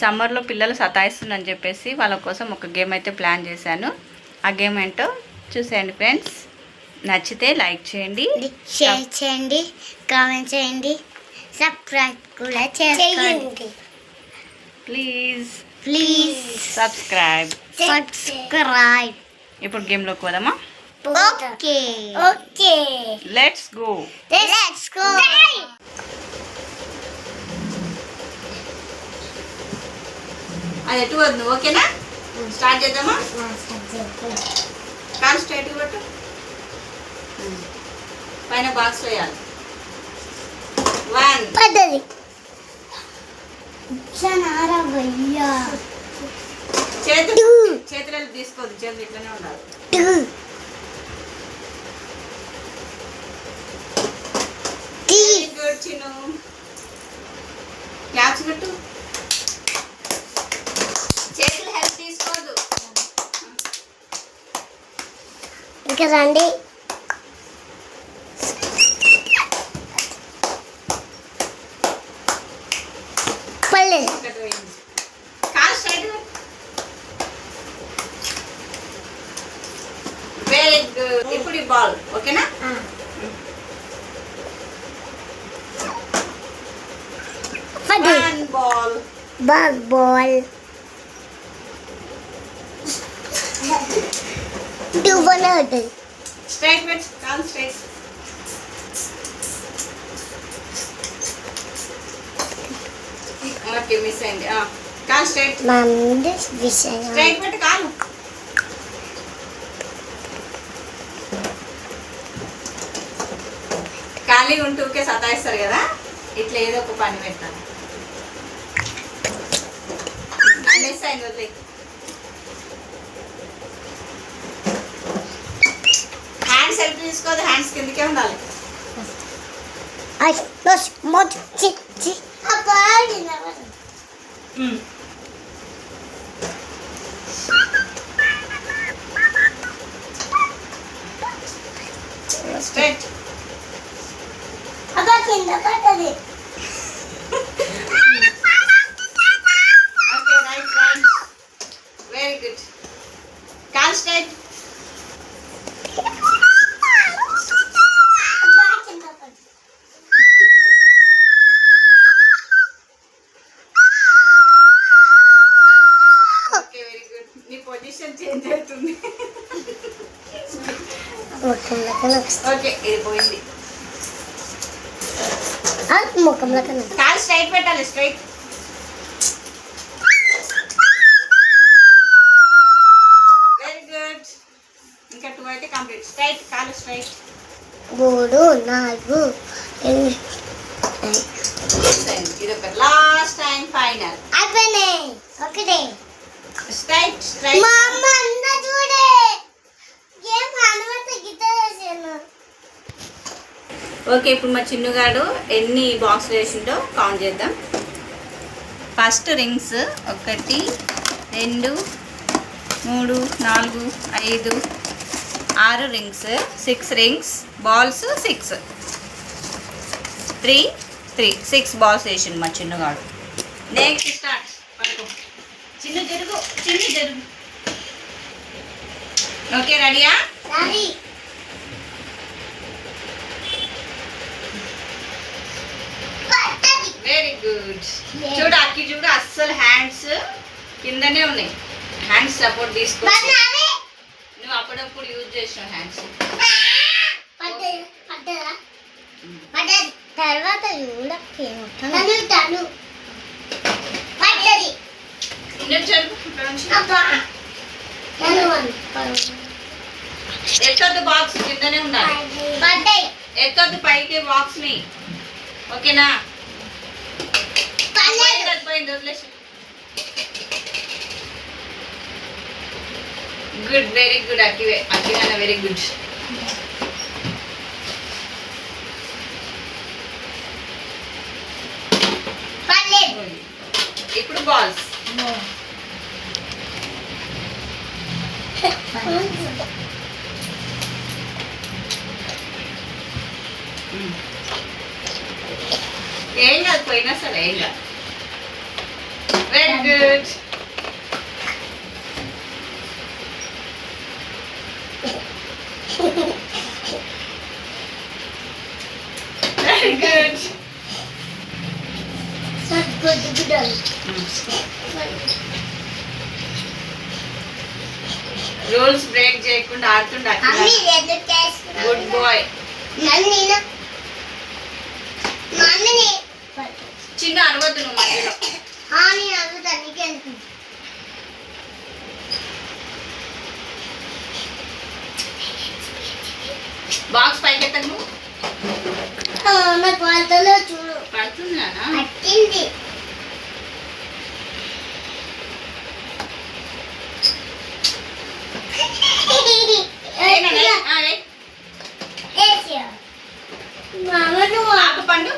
సమ్మర్లో పిల్లలు సతాయిస్తుందని చెప్పేసి వాళ్ళ కోసం ఒక గేమ్ అయితే ప్లాన్ చేశాను. ఆ గేమ్ ఏంటో చూసేయండి ఫ్రెండ్స్. నచ్చితే లైక్ చేయండి, షేర్ చేయండి, కామెంట్ చేయండి, సబ్స్క్రైబ్ కూడా చేయండి. Please please subscribe. ఇప్పుడు గేమ్లోకి పోదామా? Okay okay let's go. అది ఎటు వద్దు, ఓకేనా? స్టార్ట్ చేద్దామా? కాలు స్ట్రైట్ కొట్టు, పైన బాక్స్ వేయాలి. 1 పద్ధతి చేతులు తీసుకోవద్దు, చేతులు ఇట్లనే ఉండాలి. గుడ్ చిన్ను. క్యాప్స్ కట్టు, చేతులు హెల్ప్ తీసుకోవద్దు. ఇంకా రండి. పర్లేదు. కాలు స్ట్రైట్. Very good. ఇప్పుడు ఈ బాల్, ఓకేనా? బాల్ బాల్ స్ట్రైట్ పెట్టు, కాలు స్ట్రైట్. ఓకే, మిస్ అయింది. కాలు స్ట్రైట్. స్ట్రైట్ పెట్టు కాలు. ఖాళీగా ఉంటూ ఊరికే సతాయిస్తారు కదా, ఇట్లా ఏదో ఒక పని పెట్టాలి. మిస్ అయింది, వదిలే. హ్యాండ్స్ హెల్ప్ తీసుకోదు, హ్యాండ్స్ కిందకే ఉండాలి. స్ట్రైట్. కింద పడ్డది. Okay, right right. Very good. Call straight. Okay, very good. నీ పొజిషన్ చేంజ్ అవుతుంది. ఓకే, ఇది పోయింది. ముఖంలో కన్నా కాలు స్ట్రైట్ పెట్టాలి, స్ట్రైట్. Very good. ఇంకా 2 అయితే కంప్లీట్. స్ట్రైట్, కాలు స్ట్రైట్. 3 4 ఇది ఒక లాస్ట్ టైం ఫైనల్. అయిపోయినాయి. ఒకటే స్ట్రైట్ స్ట్రైట్. మా అమ్మ అంద చూడే ఏం అనుమతి గీత చేసాను. ఓకే, ఇప్పుడు మా చిన్నుగాడు ఎన్ని బాక్స్లు వేసిండో కౌంట్ చేద్దాం. First rings 1 2 3 4 5 6 rings, 6 rings. Balls 6 3 3 6 balls వేసిండు మా చిన్నుగాడు. Next start. పడుకో చిన్ను, జరుగు, చిన్ను జరుగు. ఓకే, రెడీయా? రెడీ. Very good. చూడు అక్కి, చూడు అస్సలు హ్యాండ్స్ కిందనే ఉన్నాయి. హ్యాండ్స్ సపోర్ట్ తీసుకో. నువ్వు అప్పుడప్పుడు యూజ్ చేసిన హ్యాండ్స్. తర్వాత ఎత్తొద్దు, బాక్స్ కిందనే ఉండాలి. ఎత్తొద్దు పైకి బాక్స్ ని, ఓకేనా? గుడ్, వెరీ గుడ్ అక్కివే. అక్కినా వెరీ గుడ్. ఇప్పుడు బాల్స్. ఏం కాదు, పోయినా సరే ఏం కాదు. Very good. Very good. Rules break చేయకుండా ఆడుతుండ. Good bye. చిన్న అరవద్దు నువ్వు మధ్యలో. బాక్స్ పైకి ఎత్తకు నువ్వు. చూడు పడుతుందా? పట్టింది. ఆకు పండు.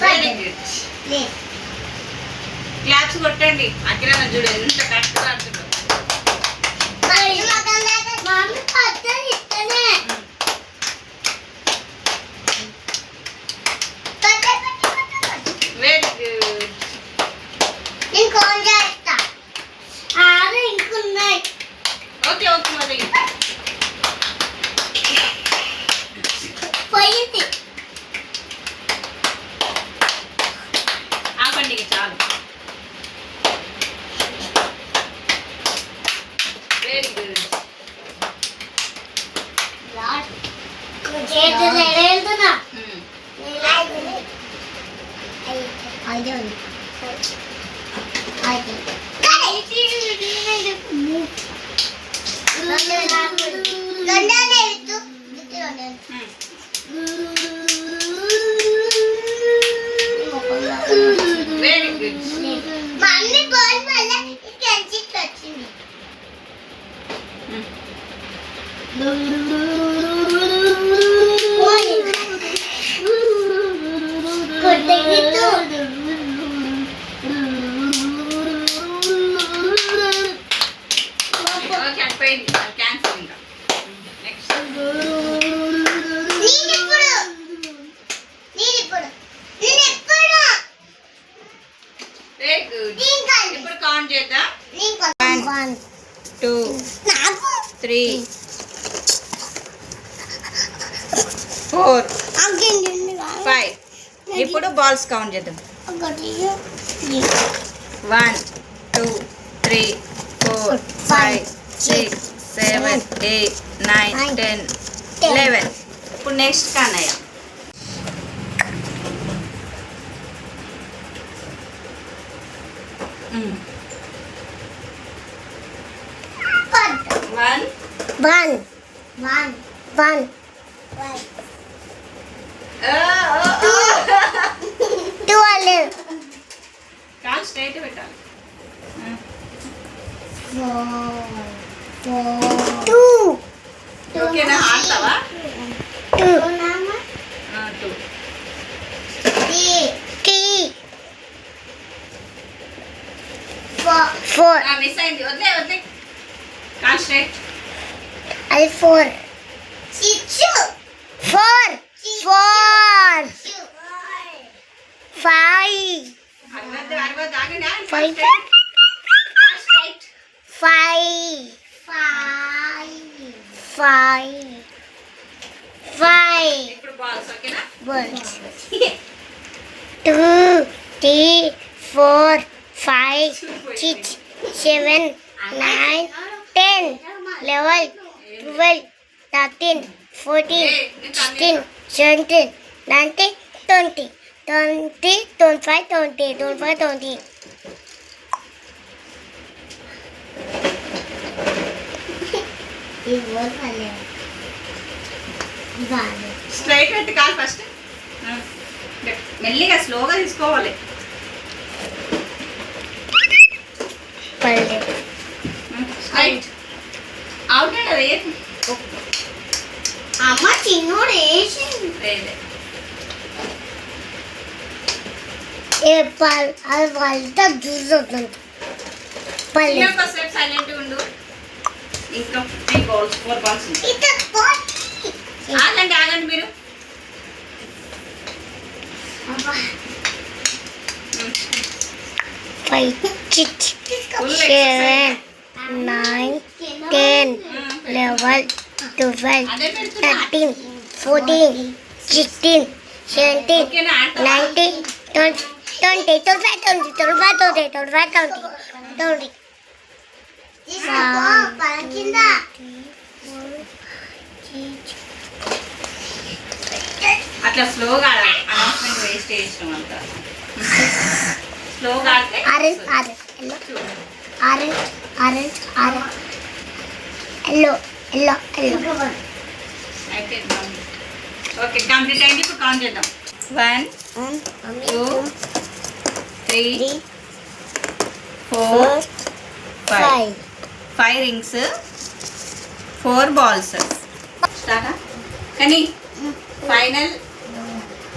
Very good. క్లాప్స్ కొట్టండి. అకిరా చూడు ఎంత కరెక్ట్గా ఆడుతుందో. Very good. ఓకే ఓకే మరి ఆపండి ఇక చాలు. Very good. Very good. Mummy ball వల్ల ఇక్కడ వచ్చింది. ఓకే అయిపోయింది. క్యాన్సిల్ ఇంకా. నెక్స్ట్. Very good. ఇప్పుడు కౌంట్ చేద్దాం. 1 2 3 4 5. ఇప్పుడు బాల్స్ కౌంట్ చేద్దాం. 1 2 3 4 5 6 7 8 9 10 11. ఇప్పుడు నెక్స్ట్ కన్నయ్య. కాల్ స్ట్రైట్ పెట్టాలి. ఓకేనా? ఆడతావా? 2 మిస్ అయింది. వదిలే వదిలే. Call straight. అది 4 5 అరవద్దు అరవద్దు. ఆగండి. 5 కాల్ స్ట్రైట్. 5 ఇప్పుడు బాల్స్. ఓకేనా? balls. 2 3 4 5 6 7 9 10 11 12 13 14 16 17 19 20 25 20. స్ట్రైట్ పెట్టి కాల్ ఫస్ట్. మెల్లిగా స్లోగా తీసుకోవాలి. స్ట్రైట్. అవుట్ కదా? అమ్మ చిన్నోడు వేసి అది వాళ్ళతో చూస్తుంది. సైలెంట్ ఉండు. ఇంకా 3 balls 4 balls. ఆగండి ఆగండి మీరు. 5, 6, 7, 9, 10, 11, 12, 13, 14, 16, 17, 19, 20, 25, 20. అట్లా స్లోగా ఆడాలి. అనౌన్స్మెంట్ వేస్ట్ చేసినాం అంతా. స్లోగా ఆడితే అయిపోయింది. ఓకే, కంప్లీట్ అయింది. ఇప్పుడు కౌంట్ చేద్దాం. 1, 2, 3, 4, 5. 5 రింగ్స్, 4 బాల్స్. స్టార్ట్. కానీ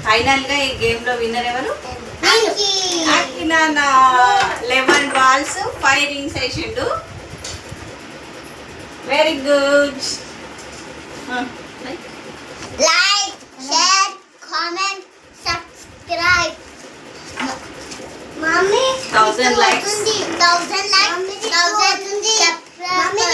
ఫైనల్గా ఈ గేమ్లో విన్నర్ ఎవరు? అక్కినాన్న 11 బాల్స్ 5 రింగ్స్ వేసిండు. Very good. Like, share, comment, subscribe. Mommy, 1000 likes. 1000 likes. 1000 subscribers. Mommy,